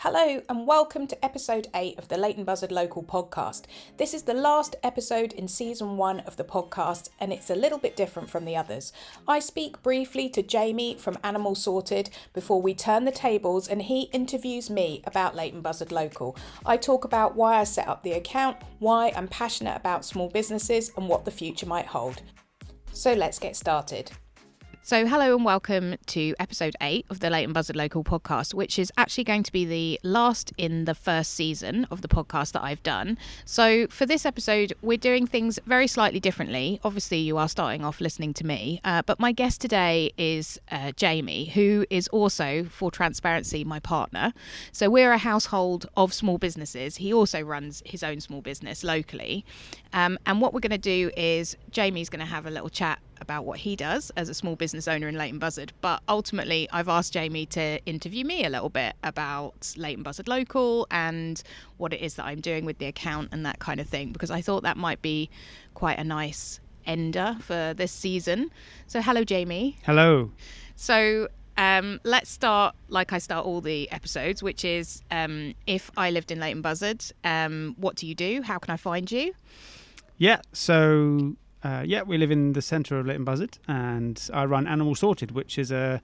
Hello and welcome to episode 8 of the Leighton Buzzard Local podcast. This is the last episode in season 1 of the podcast and it's a little bit different from the others. I speak briefly to Jaime from Animal Sorted before we turn the tables and he interviews me about Leighton Buzzard Local. I talk about why I set up the account, why I'm passionate about small businesses and what the future might hold. So let's get started. So hello and welcome to episode 8 of the Leighton Buzzard Local podcast, which is actually going to be the last in the first season of the podcast that I've done. So for this episode, we're doing things very slightly differently. Obviously, you are starting off listening to me, but my guest today is Jaime, who is also, for transparency, my partner. So we're a household of small businesses. He also runs his own small business locally. And what we're going to do is Jamie's going to have a little chat about what he does as a small business owner in Leighton Buzzard. But ultimately, I've asked Jaime to interview me a little bit about Leighton Buzzard Local and what it is that I'm doing with the account and that kind of thing, because I thought that might be quite a nice ender for this season. So hello, Jaime. Hello. So let's start like I start all the episodes, which is if I lived in Leighton Buzzard, what do you do? How can I find you? Yeah, so we live in the centre of Leighton Buzzard and I run Animal Sorted, which is a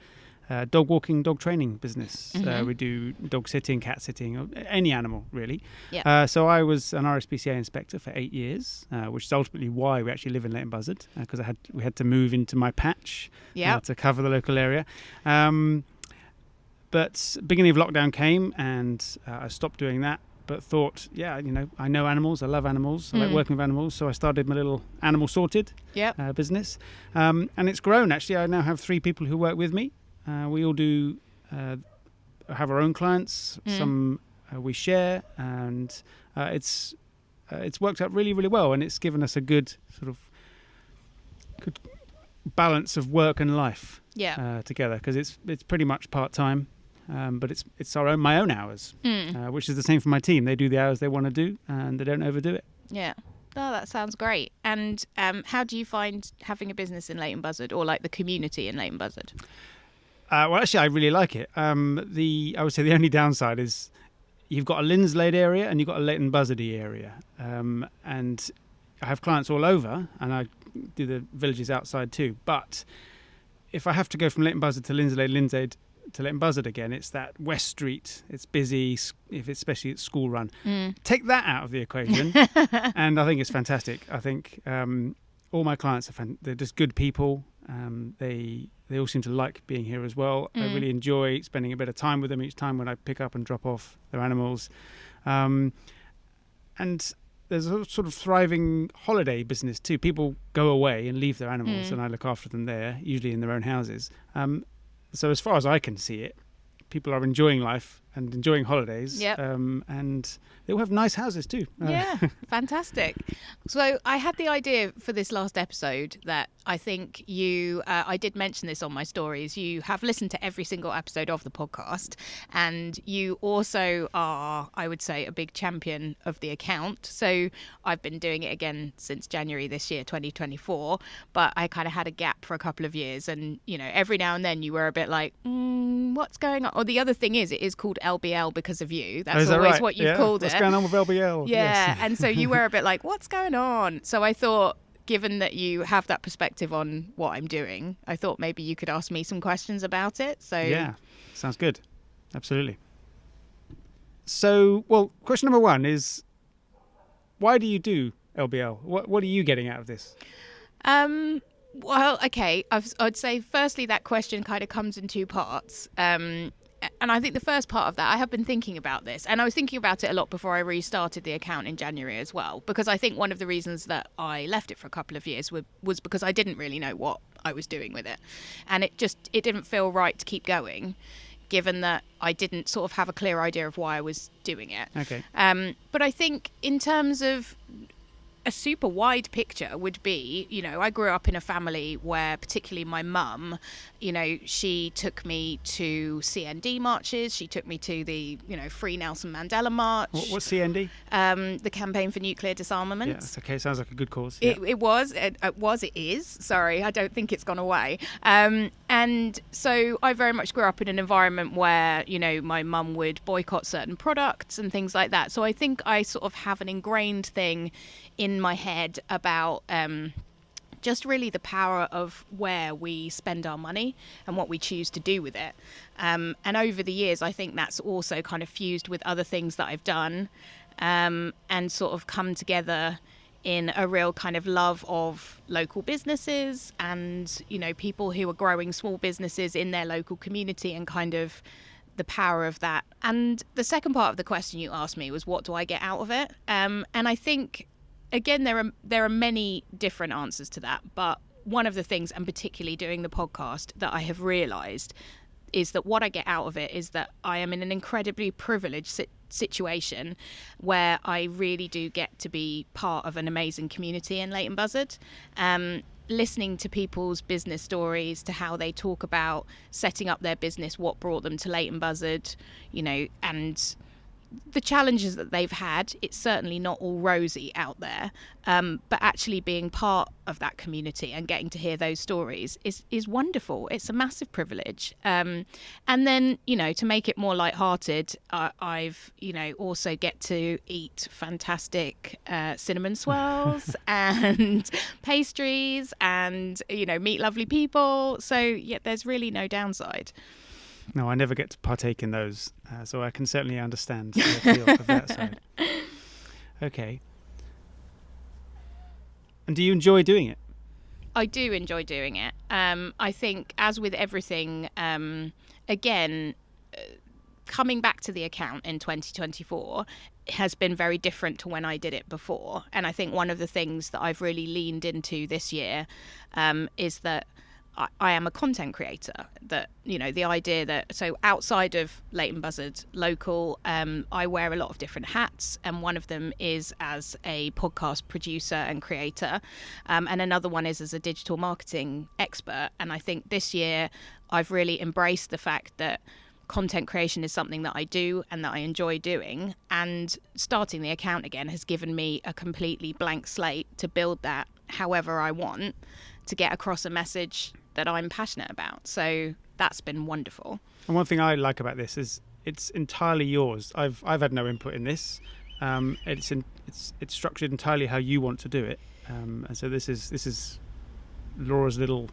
dog walking, dog training business. Mm-hmm. We do dog sitting, cat sitting, any animal really. Yeah. So I was an RSPCA inspector for 8 years, which is ultimately why we actually live in Leighton Buzzard, because we had to move into my patch to cover the local area. But beginning of lockdown came and I stopped doing that. But thought, I know animals. I love animals. I like working with animals. So I started my little Animal Sorted business. And it's grown, actually. I now have 3 people who work with me. We all do have our own clients. Some we share. And it's worked out really, really well. And it's given us a good balance of work and life together. Because it's pretty much part-time. But it's my own hours, which is the same for my team. They do the hours they want to do, and they don't overdo it. Yeah. Oh, that sounds great. And how do you find having a business in Leighton Buzzard, or like the community in Leighton Buzzard? Well, actually, I really like it. I would say the only downside is you've got a Linslade area and you've got a Leighton Buzzardy area. And I have clients all over, and I do the villages outside too. But if I have to go from Leighton Buzzard to Linslade to Leighton Buzzard again, it's that West Street, it's busy, especially it's school run. Take that out of the equation and I think it's fantastic. I think all my clients they're just good people. They all seem to like being here as well. I really enjoy spending a bit of time with them each time when I pick up and drop off their animals. And there's a sort of thriving holiday business too. People go away and leave their animals and I look after them there, usually in their own houses. So as far as I can see it, people are enjoying life and enjoying holidays. Yep. And they all have nice houses too. Yeah, fantastic. So I had the idea for this last episode that I think I did mention this on my stories, you have listened to every single episode of the podcast and you also are, I would say, a big champion of the account. So I've been doing it again since January this year, 2024, but I kind of had a gap for a couple of years and, every now and then you were a bit like, what's going on? Or the other thing is, it is called LBL because of you. That's always right? What you've called what's it. What's going on with LBL? Yeah, yes. And so you were a bit like, what's going on? So I thought, given that you have that perspective on what I'm doing, I thought maybe you could ask me some questions about it. So yeah, sounds good. Absolutely. So, question number 1 is, why do you do LBL? What are you getting out of this? Well, okay, I'd say firstly that question kind of comes in 2 parts. And I think the first part of that, I have been thinking about this, and I was thinking about it a lot before I restarted the account in January as well, because I think one of the reasons that I left it for a couple of years was because I didn't really know what I was doing with it. And it didn't feel right to keep going, given that I didn't sort of have a clear idea of why I was doing it. Okay. But I think in terms of a super wide picture would be, I grew up in a family where particularly my mum, she took me to CND marches. She took me to the, Free Nelson Mandela March. What's CND? The Campaign for Nuclear Disarmament. Yeah, that's okay. Sounds like a good cause. It is. Sorry, I don't think it's gone away. And so I very much grew up in an environment where, my mum would boycott certain products and things like that. So I think I sort of have an ingrained thing in my head about just really the power of where we spend our money and what we choose to do with it. And over the years, I think that's also kind of fused with other things that I've done and sort of come together in a real kind of love of local businesses and, people who are growing small businesses in their local community and kind of the power of that. And the second part of the question you asked me was, what do I get out of it? And I think, again, there are many different answers to that. But one of the things, and particularly doing the podcast, that I have realised is that what I get out of it is that I am in an incredibly privileged situation where I really do get to be part of an amazing community in Leighton Buzzard. Listening to people's business stories, to how they talk about setting up their business, what brought them to Leighton Buzzard, and the challenges that they've had. It's certainly not all rosy out there, but actually being part of that community and getting to hear those stories is wonderful. It's a massive privilege. And then, to make it more lighthearted, I've, also get to eat fantastic cinnamon swirls and pastries and, meet lovely people. So, yeah, there's really no downside. No, I never get to partake in those, so I can certainly understand the appeal of that side. Okay. And do you enjoy doing it? I do enjoy doing it. I think, as with everything, again, coming back to the account in 2024 has been very different to when I did it before. And I think one of the things that I've really leaned into this year is that I am a content creator. That, the idea that, so outside of Leighton Buzzard Local, I wear a lot of different hats, and one of them is as a podcast producer and creator, and another one is as a digital marketing expert. And I think this year I've really embraced the fact that content creation is something that I do and that I enjoy doing, and starting the account again has given me a completely blank slate to build that however I want, to get across a message that I'm passionate about. So that's been wonderful. And one thing I like about this is it's entirely yours. I've had no input in this. It's structured entirely how you want to do it. And so this is Laura's little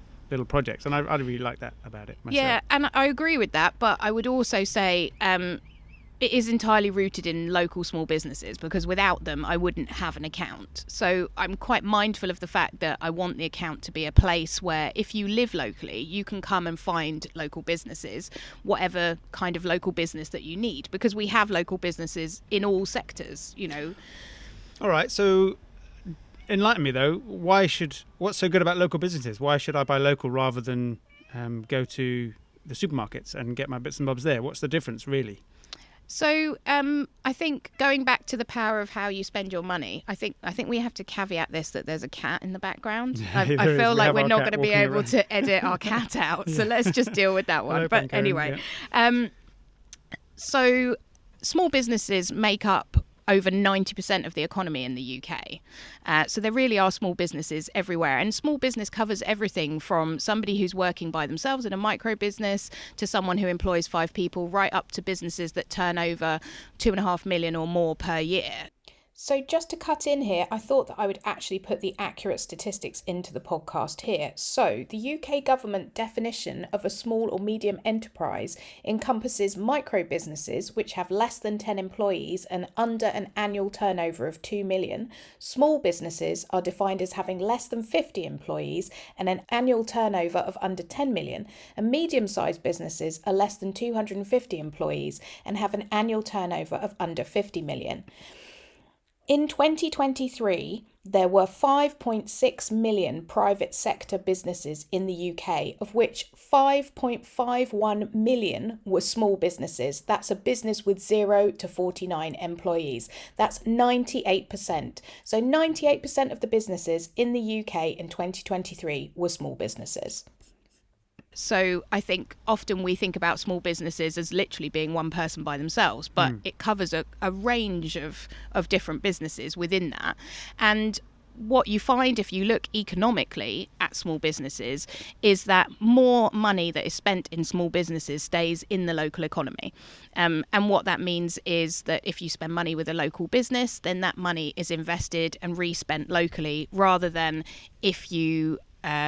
project, and I really like that about it myself. Yeah, and I agree with that, but I would also say it is entirely rooted in local small businesses, because without them I wouldn't have an account. So I'm quite mindful of the fact that I want the account to be a place where if you live locally, you can come and find local businesses, whatever kind of local business that you need, because we have local businesses in all sectors, All right, so enlighten me though. What's so good about local businesses? Why should I buy local rather than go to the supermarkets and get my bits and bobs there? What's the difference really? So I think going back to the power of how you spend your money, I think we have to caveat this that there's a cat in the background. Yeah, I feel like we're not going to be able around to edit our cat out. So let's just deal with that one. But anyway, so small businesses make up over 90% of the economy in the UK. So there really are small businesses everywhere. And small business covers everything from somebody who's working by themselves in a micro business to someone who employs 5 people, right up to businesses that turn over 2.5 million or more per year. So just to cut in here, I thought that I would actually put the accurate statistics into the podcast here. So the UK government definition of a small or medium enterprise encompasses micro businesses which have less than 10 employees and under an annual turnover of 2 million. Small businesses are defined as having less than 50 employees and an annual turnover of under 10 million. And medium-sized businesses are less than 250 employees and have an annual turnover of under 50 million. In 2023, there were 5.6 million private sector businesses in the UK, of which 5.51 million were small businesses. That's a business with 0 to 49 employees. That's 98%. So 98% of the businesses in the UK in 2023 were small businesses. So I think often we think about small businesses as literally being one person by themselves, but it covers a range of different businesses within that. And what you find if you look economically at small businesses is that more money that is spent in small businesses stays in the local economy. And what that means is that if you spend money with a local business, then that money is invested and re-spent locally, rather than if you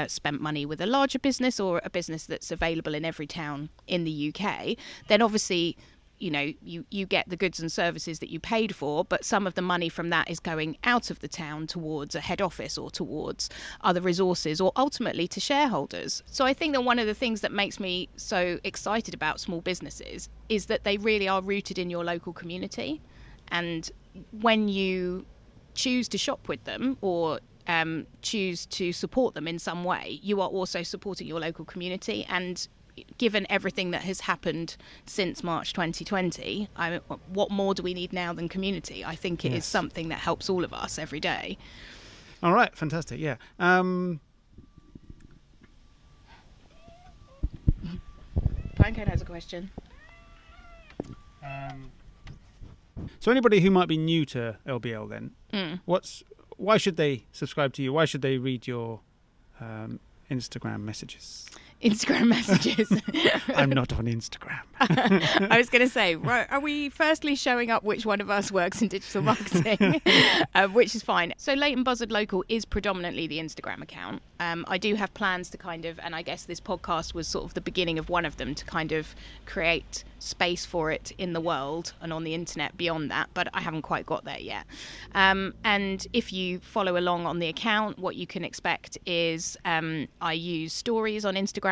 spent money with a larger business or a business that's available in every town in the UK, then obviously, you know, you get the goods and services that you paid for, but some of the money from that is going out of the town towards a head office or towards other resources or ultimately to shareholders. So I think that one of the things that makes me so excited about small businesses is that they really are rooted in your local community. And when you choose to shop with them or choose to support them in some way, you are also supporting your local community. And given everything that has happened since March 2020, what more do we need now than community? I think it is something that helps all of us every day. All right, fantastic. Yeah. Pinecone has a question. So anybody who might be new to LBL then, why should they subscribe to you? Why should they read your Instagram messages? Instagram messages. I'm not on Instagram. I was going to say, right, are we firstly showing up which one of us works in digital marketing? Which is fine. So Leighton Buzzard Local is predominantly the Instagram account. I do have plans to kind of, and I guess this podcast was sort of the beginning of one of them, to kind of create space for it in the world and on the internet beyond that, but I haven't quite got there yet. And if you follow along on the account, what you can expect is I use stories on Instagram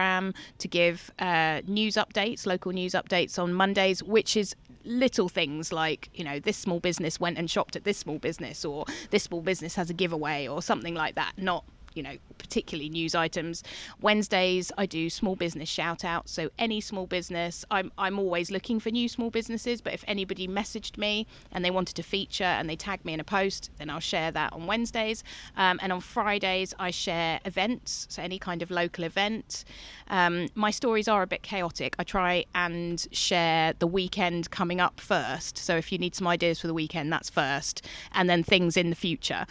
to give news updates, local news updates on Mondays, which is little things like, you know, this small business went and shopped at this small business, or this small business has a giveaway or something like that, not, you know, particularly news items. Wednesdays I do small business shout out, so any small business, I'm always looking for new small businesses, but if anybody messaged me and they wanted to feature and they tag me in a post, then I'll share that on Wednesdays. And on Fridays I share events, so any kind of local event. My stories are a bit chaotic. I try and share the weekend coming up first, so if you need some ideas for the weekend, that's first, and then things in the future.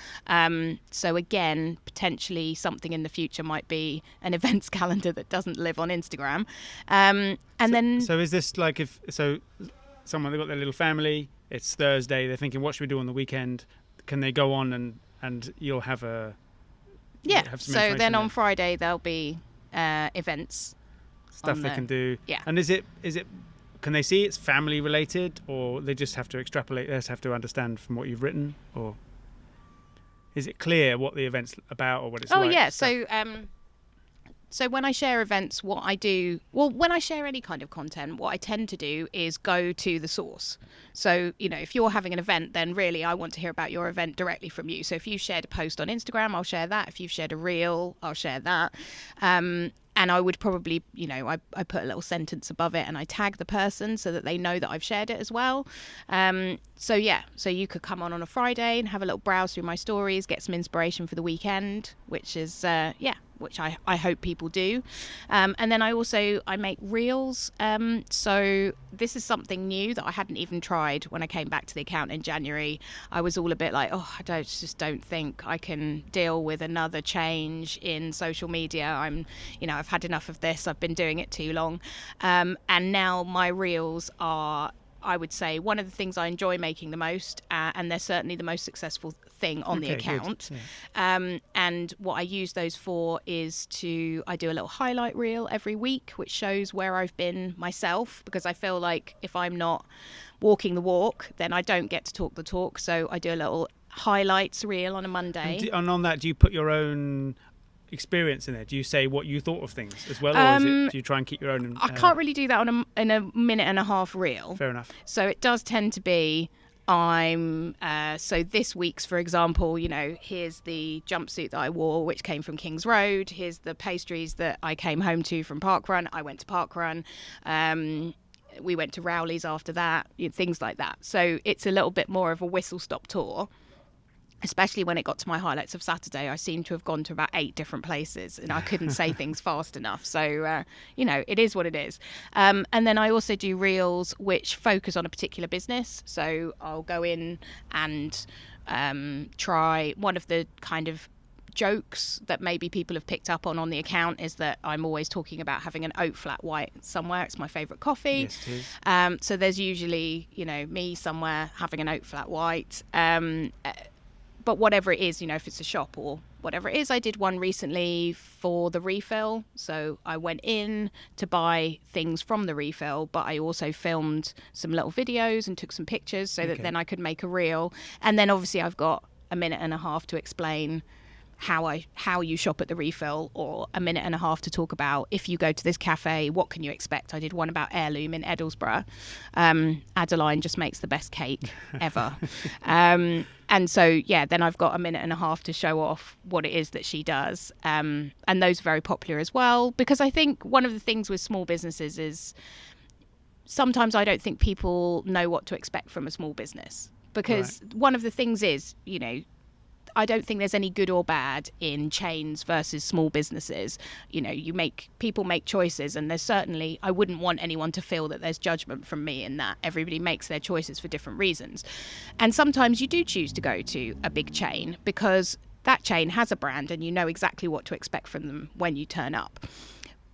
So again, potentially something in the future might be an events calendar that doesn't live on Instagram. So is this like, if so someone, they've got their little family, it's Thursday, they're thinking, what should we do on the weekend? Can they go on and you'll have a so then on Friday there'll be events, stuff they can do. And is it can they see it's family related, or they just have to extrapolate, they just have to understand from what you've written, or is it clear what the event's about or what it's like? Oh, yeah. So when I share events, what I do, well, when I share any kind of content, what I tend to do is go to the source. So, you know, if you're having an event, then really I want to hear about your event directly from you. So if you shared a post on Instagram, I'll share that. If you've shared a reel, I'll share that. And I would probably, you know, I put a little sentence above it and I tag the person so that they know that I've shared it as well. So you could come on a Friday and have a little browse through my stories, get some inspiration for the weekend, which is, which I hope people do. And then I make reels. So this is something new that I hadn't even tried when I came back to the account in January. I was all a bit like, I just don't think I can deal with another change in social media. I've had enough of this. I've been doing it too long. And now my reels are, I would say, one of the things I enjoy making the most, and they're certainly the most successful thing on the account. Yeah. And what I use those for is I do a little highlight reel every week, which shows where I've been myself, because I feel like if I'm not walking the walk, then I don't get to talk the talk. So I do a little highlights reel on a Monday. And on that, do you put your own experience in there? Do you say what you thought of things as well, or do you try and keep your own? I can't really do that in a minute and a half reel. Fair enough. So it does tend to be So this week's, for example, here's the jumpsuit that I wore, which came from King's Road. Here's the pastries that I came home to from Parkrun. I went to Parkrun. We went to Rowley's after that, things like that. So it's a little bit more of a whistle-stop tour. Especially when it got to my highlights of Saturday, I seemed to have gone to about 8 different places and I couldn't say things fast enough. So, it is what it is. And then I also do reels which focus on a particular business. So I'll go in and try one of the kind of jokes that maybe people have picked up on the account is that I'm always talking about having an oat flat white somewhere. It's my favourite coffee. Yes, it is. So there's usually, me somewhere having an oat flat white. But whatever it is, if it's a shop or whatever it is, I did one recently for the refill. So I went in to buy things from the refill, but I also filmed some little videos and took some pictures so that then I could make a reel. And then obviously I've got a minute and a half to explain how you shop at the refill, or a minute and a half to talk about if you go to this cafe, what can you expect. I did one about Heirloom in Edlesborough. Adeline just makes the best cake ever. And so, then I've got a minute and a half to show off what it is that she does. And those are very popular as well, because I think one of the things with small businesses is sometimes I don't think people know what to expect from a small business, because one of the things is, I don't think there's any good or bad in chains versus small businesses. People make choices, and there's certainly, I wouldn't want anyone to feel that there's judgment from me in that. Everybody makes their choices for different reasons. And sometimes you do choose to go to a big chain because that chain has a brand and you know exactly what to expect from them when you turn up.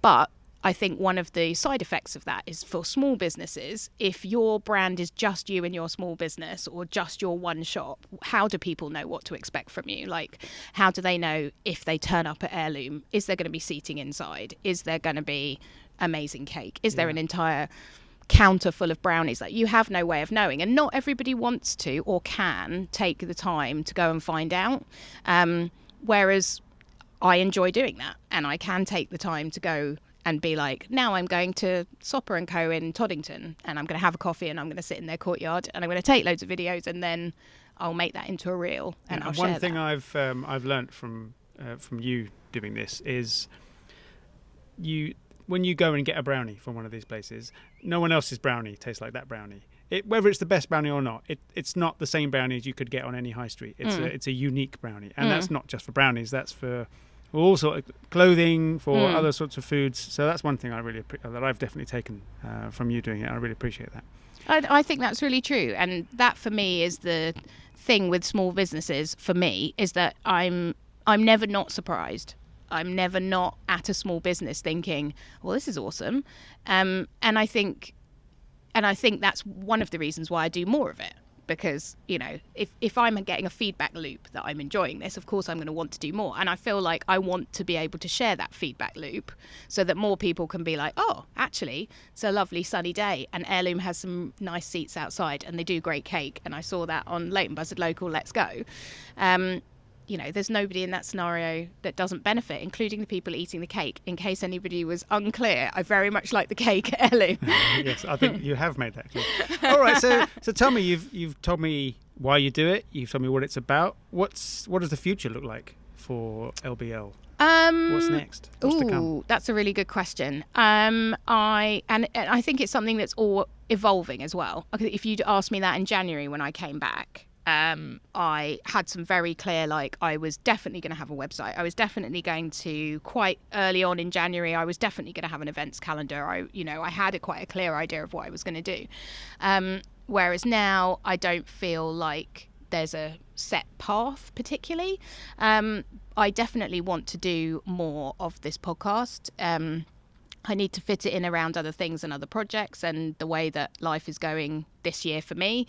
But I think one of the side effects of that is for small businesses, if your brand is just you and your small business or just your one shop, how do people know what to expect from you? Like, how do they know if they turn up at Heirloom? Is there going to be seating inside? Is there going to be amazing cake? Is there an entire counter full of brownies? Like, you have no way of knowing. And not everybody wants to or can take the time to go and find out. Whereas I enjoy doing that, and I can take the time to go and be like, now I'm going to Sopper & Co in Toddington and I'm going to have a coffee and I'm going to sit in their courtyard and I'm going to take loads of videos and then I'll make that into a reel and I'll share that. One thing I've learnt from you doing this is when you go and get a brownie from one of these places, no one else's brownie tastes like that brownie. Whether it's the best brownie or not, it's not the same brownie as you could get on any high street. It's a unique brownie, and that's not just for brownies. That's for all sorts of clothing, for other sorts of foods. So that's one thing that I've definitely taken from you doing it. I really appreciate that. I think that's really true, and that for me is the thing with small businesses. For me, is that I'm never not surprised. I'm never not at a small business thinking, well, this is awesome, and I think that's one of the reasons why I do more of it. Because, if I'm getting a feedback loop that I'm enjoying this, of course I'm going to want to do more. And I feel like I want to be able to share that feedback loop so that more people can be like, oh, actually, it's a lovely sunny day and Heirloom has some nice seats outside and they do great cake. And I saw that on Leighton Buzzard Local, let's go. There's nobody in that scenario that doesn't benefit, including the people eating the cake. In case anybody was unclear, I very much like the cake at Heirloom. Yes, I think you have made that clear. All right, so tell me, you've told me why you do it. You've told me what it's about. What does the future look like for LBL? What's next? What's to come? That's a really good question. I think it's something that's all evolving as well. If you'd asked me that in January when I came back, I had some very clear, I was definitely going to have a website. I was definitely going to, quite early on in January, I was definitely going to have an events calendar. I had quite a clear idea of what I was going to do. Whereas now I don't feel like there's a set path particularly. I definitely want to do more of this podcast. I need to fit it in around other things and other projects and the way that life is going this year for me.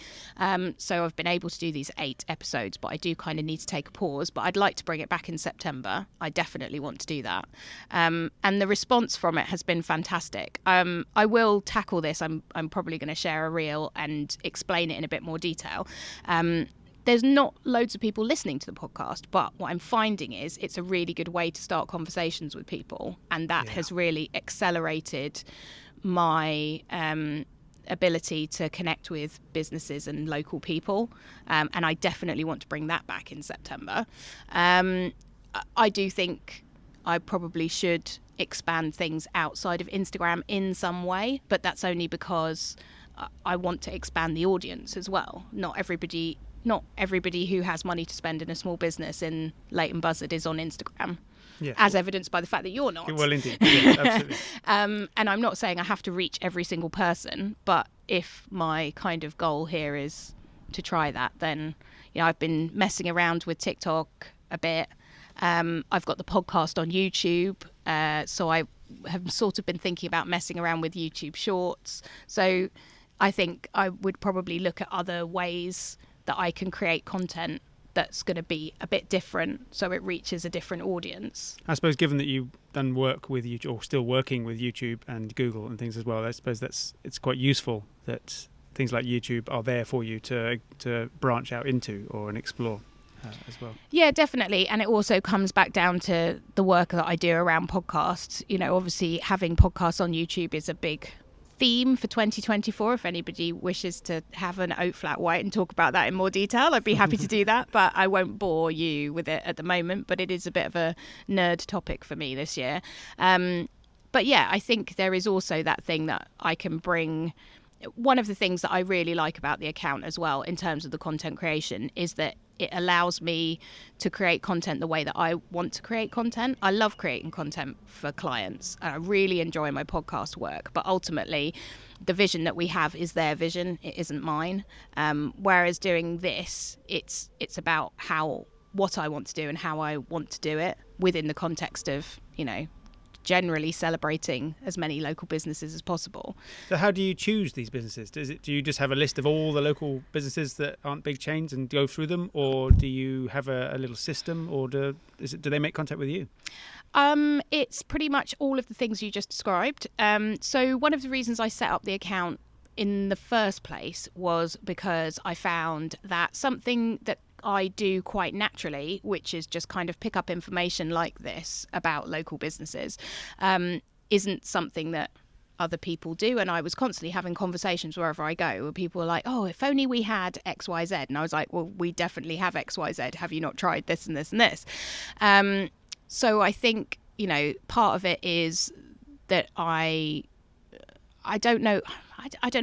So I've been able to do these 8 episodes, but I do kind of need to take a pause. But I'd like to bring it back in September. I definitely want to do that. And the response from it has been fantastic. I will tackle this. I'm probably going to share a reel and explain it in a bit more detail. There's not loads of people listening to the podcast, but what I'm finding is it's a really good way to start conversations with people. And that has really accelerated my ability to connect with businesses and local people, and I definitely want to bring that back in September. I do think I probably should expand things outside of Instagram in some way, but that's only because I want to expand the audience as well. Not everybody who has money to spend in a small business in Leighton Buzzard is on Instagram. Yes. As evidenced by the fact that you're not. Well, indeed. Yes, absolutely. And I'm not saying I have to reach every single person, but if my kind of goal here is to try that, then, you know, I've been messing around with TikTok a bit. I've got the podcast on YouTube, so I have sort of been thinking about messing around with YouTube Shorts. So I think I would probably look at other ways that I can create content that's going to be a bit different, so it reaches a different audience. I suppose given that you've done work with YouTube, or still working with YouTube and Google and things as well, I suppose it's quite useful that things like YouTube are there for you to branch out into and explore as well. Yeah, definitely. And it also comes back down to the work that I do around podcasts. You know, obviously having podcasts on YouTube is a big theme for 2024. If anybody wishes to have an oat flat white and talk about that in more detail, I'd be happy to do that, but I won't bore you with it at the moment. But it is a bit of a nerd topic for me this year. But yeah, I think there is also that thing that I can bring. One of the things that I really like about the account as well in terms of the content creation is that it allows me to create content the way that I want to create content. I love creating content for clients and I really enjoy my podcast work, but ultimately the vision that we have is their vision, it isn't mine. Whereas doing this, it's about what I want to do and how I want to do it within the context of, you know, generally celebrating as many local businesses as possible. So how do you choose these businesses? Do you just have a list of all the local businesses that aren't big chains and go through them, or do you have a little system, or do they make contact with you? It's pretty much all of the things you just described. So one of the reasons I set up the account in the first place was because I found that something that I do quite naturally, which is just kind of pick up information like this about local businesses, isn't something that other people do. And I was constantly having conversations wherever I go where people were like, oh, if only we had XYZ. And I was like, well, we definitely have XYZ. Have you not tried this and this and this? So I think, you know, part of it is that I don't know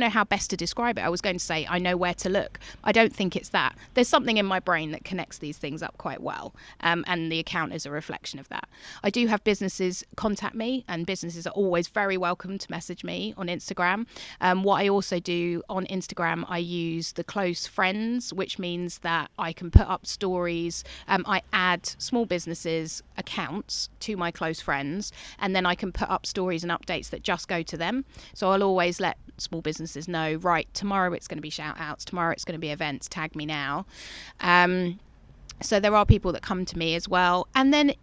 how best to describe it. I was going to say I know where to look. I don't think it's that. There's something in my brain that connects these things up quite well, and the account is a reflection of that. I do have businesses contact me, and businesses are always very welcome to message me on Instagram. What I also do on Instagram, I use the close friends, which means that I can put up stories. I add small businesses accounts to my close friends, and then I can put up stories and updates that just go to them. So I'll always let small businesses know, right, tomorrow it's going to be shout outs, tomorrow it's going to be events, tag me now. So there are people that come to me as well. And then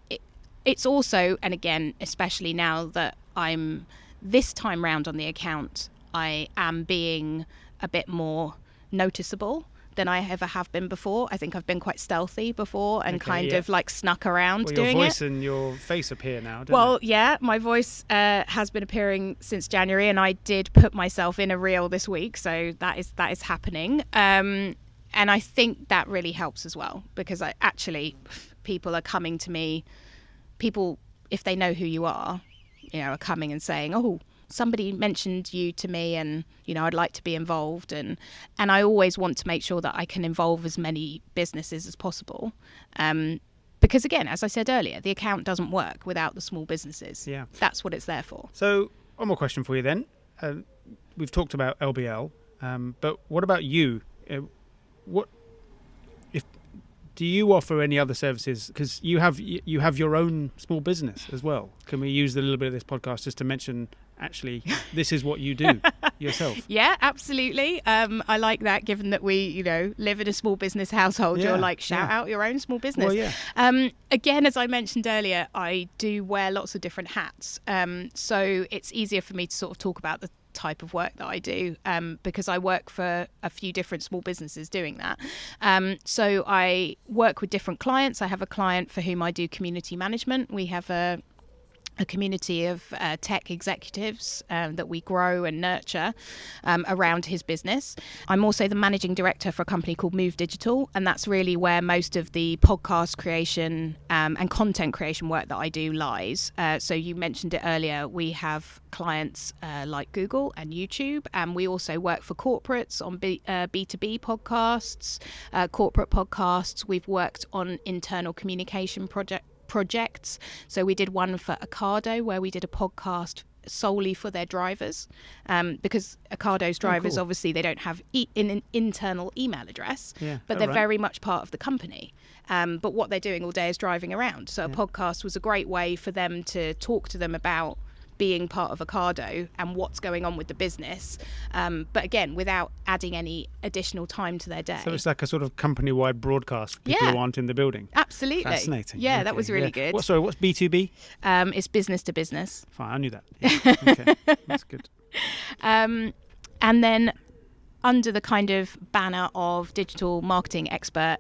it's also, and again, especially now that I'm this time round on the account, I am being a bit more noticeable than I ever have been before. I think I've been quite stealthy before and of like snuck around doing it. Your voice and your face appear now, don't Well, yeah, my voice has been appearing since January, and I did put myself in a reel this week, so that is happening. And I think that really helps as well, because people are coming to me. People, if they know who you are, you know, are coming and saying, oh, somebody mentioned you to me and, you know, I'd like to be involved. And I always want to make sure that I can involve as many businesses as possible. Because again, as I said earlier, the account doesn't work without the small businesses. Yeah. That's what it's there for. So one more question for you then. We've talked about LBL, but what about you? Do you offer any other services? Because you have your own small business as well. Can we use a little bit of this podcast just to mention, actually, this is what you do yourself? Yeah, absolutely. I like that, given that we, you know, live in a small business household. Yeah, you're like, shout out your own small business. Well, yeah. Again, as I mentioned earlier, I do wear lots of different hats. So it's easier for me to sort of talk about the type of work that I do, because I work for a few different small businesses doing that. So I work with different clients. I have a client for whom I do community management. We have a a community of tech executives that we grow and nurture around his business. I'm also the managing director for a company called Move Digital, and that's really where most of the podcast creation and content creation work that I do lies. So you mentioned it earlier, we have clients like Google and YouTube, and we also work for corporates on B2B podcasts, corporate podcasts. We've worked on internal communication projects. So we did one for Ocado where we did a podcast solely for their drivers, because Ocado's drivers, obviously they don't have an internal email address, but they're very much part of the company. But what they're doing all day is driving around. So a podcast was a great way for them to talk to them about being part of Ocado and what's going on with the business, but again, without adding any additional time to their day. So it's like a sort of company-wide broadcast for people who aren't in the building. Absolutely. Fascinating. Yeah, that was really good. What's B2B? It's business to business. Fine, I knew that. Yeah. Okay, that's good. And then under the kind of banner of digital marketing expert,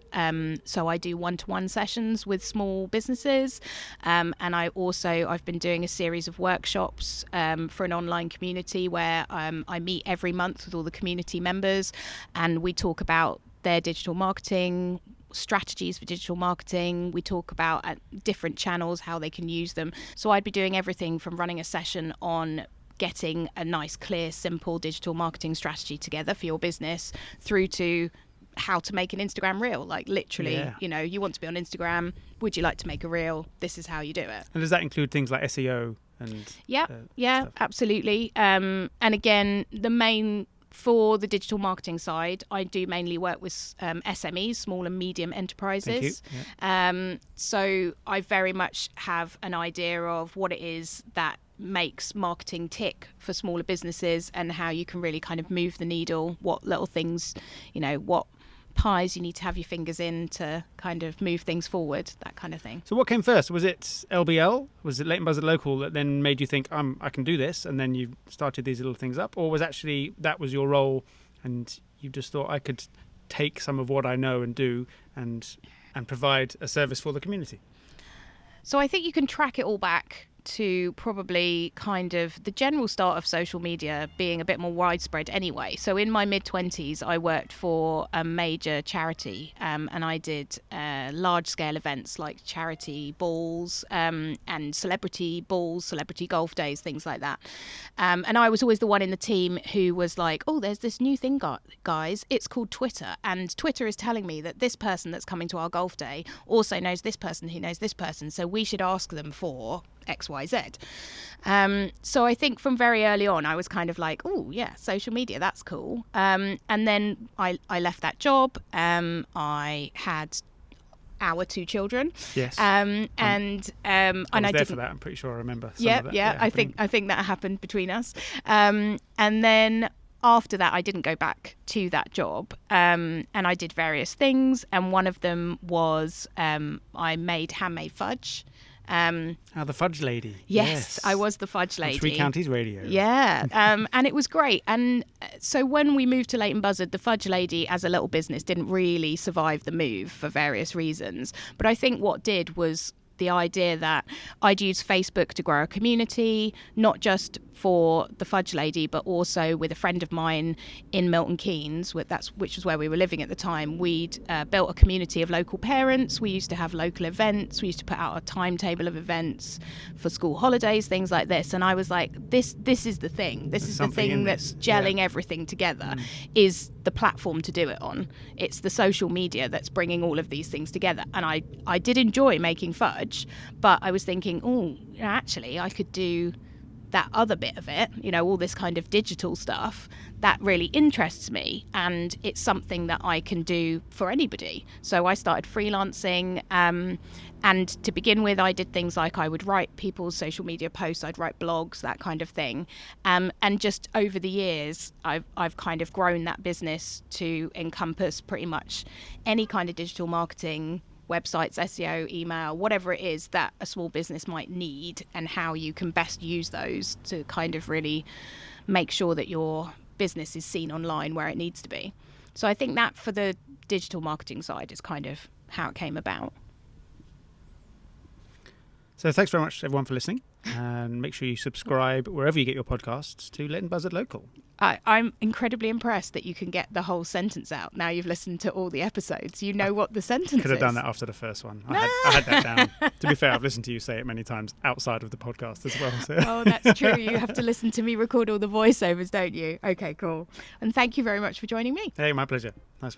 so I do one-to-one sessions with small businesses, and I've been doing a series of workshops for an online community where I meet every month with all the community members, and we talk about their digital marketing strategies for digital marketing. We talk about different channels, how they can use them. So I'd be doing everything from running a session on getting a nice, clear, simple digital marketing strategy together for your business, through to how to make an Instagram reel. Like literally, you want to be on Instagram. Would you like to make a reel? This is how you do it. And does that include things like SEO and stuff? Absolutely. And again, for the digital marketing side, I do mainly work with SMEs, small and medium enterprises. So I very much have an idea of what it is that makes marketing tick for smaller businesses and how you can really kind of move the needle, what little things, what pies you need to have your fingers in to kind of move things forward, that kind of thing. So what came first? Was it LBL? Was it Leighton Buzzard Local that then made you think, I can do this, and then you started these little things up? Or was actually that was your role and you just thought I could take some of what I know and do and provide a service for the community? So I think you can track it all back to probably kind of the general start of social media being a bit more widespread anyway. So in my mid-20s, I worked for a major charity, and I did large-scale events like charity balls and celebrity balls, celebrity golf days, things like that. And I was always the one in the team who was like, oh, there's this new thing, guys. It's called Twitter. And Twitter is telling me that this person that's coming to our golf day also knows this person who knows this person. So we should ask them for XYZ. So I think from very early on, I was kind of like, oh yeah, social media, that's cool. And then I left that job. I had our 2 children. Yes. And I was there for that. I'm pretty sure I remember. I think that happened between us. And then after that, I didn't go back to that job, and I did various things. And one of them was I made handmade fudge. The fudge lady. Yes, I was the fudge lady. On 3 Counties Radio. Yeah, and it was great. And so when we moved to Leighton Buzzard, the fudge lady as a little business didn't really survive the move for various reasons. But I think what did was the idea that I'd use Facebook to grow a community, not just for the fudge lady, but also with a friend of mine in Milton Keynes, which was where we were living at the time. We'd built a community of local parents. We used to have local events. We used to put out a timetable of events for school holidays, things like this. And I was like, this is the thing. This is the thing that's gelling everything together, is the platform to do it on. It's the social media that's bringing all of these things together. And I did enjoy making fudge, but I was thinking, actually, I could do that other bit of it, all this kind of digital stuff that really interests me, and it's something that I can do for anybody. So I started freelancing, and to begin with, I did things like I would write people's social media posts, I'd write blogs, that kind of thing, and just over the years I've kind of grown that business to encompass pretty much any kind of digital marketing, websites, SEO, email, whatever it is that a small business might need, and how you can best use those to kind of really make sure that your business is seen online where it needs to be. So I think that for the digital marketing side is kind of how it came about. So thanks very much everyone for listening. And make sure you subscribe wherever you get your podcasts to Leighton Buzzard Local. I'm incredibly impressed that you can get the whole sentence out. Now you've listened to all the episodes. You know what the sentence is. Could have done that after the first one. I had that down. To be fair, I've listened to you say it many times outside of the podcast as well. So. Oh, that's true. You have to listen to me record all the voiceovers, don't you? Okay, cool. And thank you very much for joining me. Hey, my pleasure. Nice.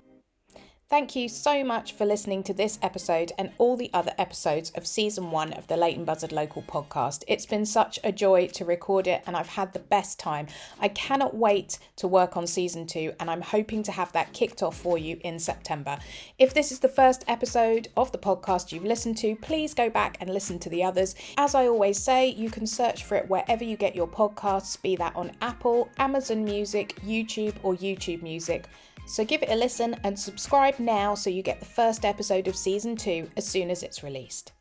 Thank you so much for listening to this episode and all the other episodes of Season 1 of the Leighton Buzzard Local podcast. It's been such a joy to record it and I've had the best time. I cannot wait to work on Season 2 and I'm hoping to have that kicked off for you in September. If this is the first episode of the podcast you've listened to, please go back and listen to the others. As I always say, you can search for it wherever you get your podcasts, be that on Apple, Amazon Music, YouTube or YouTube Music. So give it a listen and subscribe now so you get the first episode of Season 2 as soon as it's released.